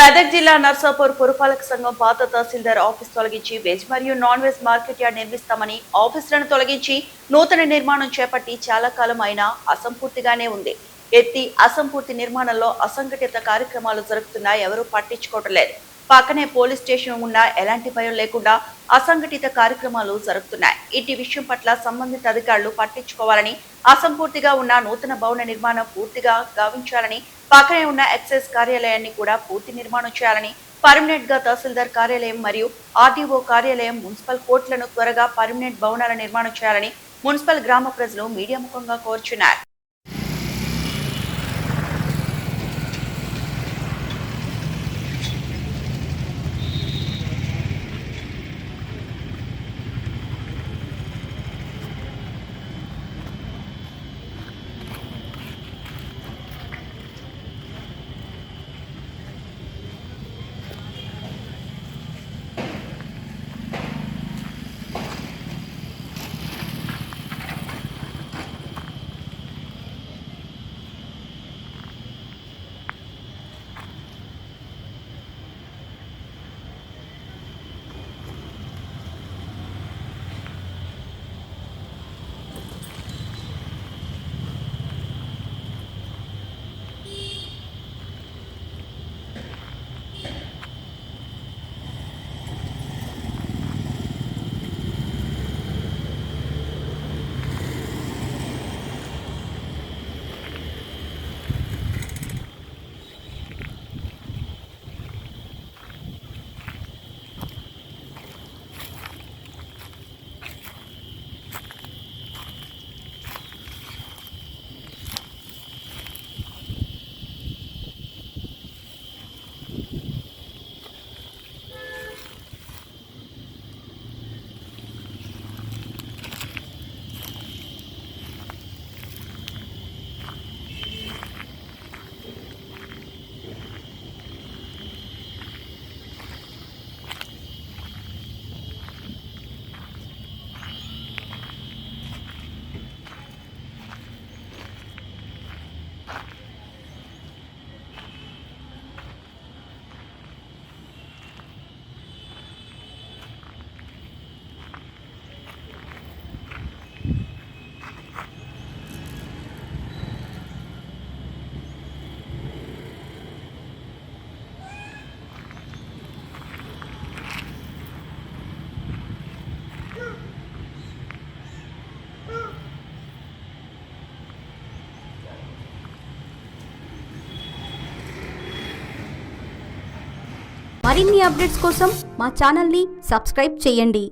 మెదక్ జిల్లా నర్సాపూర్ పురపాలక సంఘం పాత తహసీల్దార్ ఆఫీస్ తొలగించి వెజ్ మరియు నాన్ వెజ్ మార్కెట్ యార్డ్ నిర్మిస్తామని ఆఫీసులను తొలగించి నూతన నిర్మాణం చేపట్టి చాలా కాలం అయినా అసంపూర్తిగానే ఉంది. ఎత్తి అసంపూర్తి నిర్మాణంలో అసంఘటిత కార్యక్రమాలు జరుగుతున్నా ఎవరూ పట్టించుకోవటం లేదు. పక్కనే పోలీస్ స్టేషన్ ఉన్నా ఎలాంటి భయం లేకుండా అసంఘటిత కార్యక్రమాలు జరుగుతున్నాయి. ఇటు విషయం పట్ల సంబంధిత అధికారులు పట్టించుకోవాలని, అసంపూర్తిగా ఉన్న నూతన భవన నిర్మాణం పూర్తిగా గావించాలని, పక్కనే ఉన్న ఎక్సైజ్ కార్యాలయాన్ని కూడా పూర్తి నిర్మాణం చేయాలని, పర్మనెంట్ గా తహసీల్దార్ కార్యాలయం మరియు ఆర్డీఓ కార్యాలయం, మున్సిపల్ కోర్టులను త్వరగా పర్మనెంట్ భవనాల నిర్మాణం చేయాలని మున్సిపల్ గ్రామ ప్రజలు మీడియా ముఖంగా కోరుచున్నారు. మరిన్ని అప్డేట్స్ కోసం మా ఛానల్ని సబ్స్క్రైబ్ చేయండి.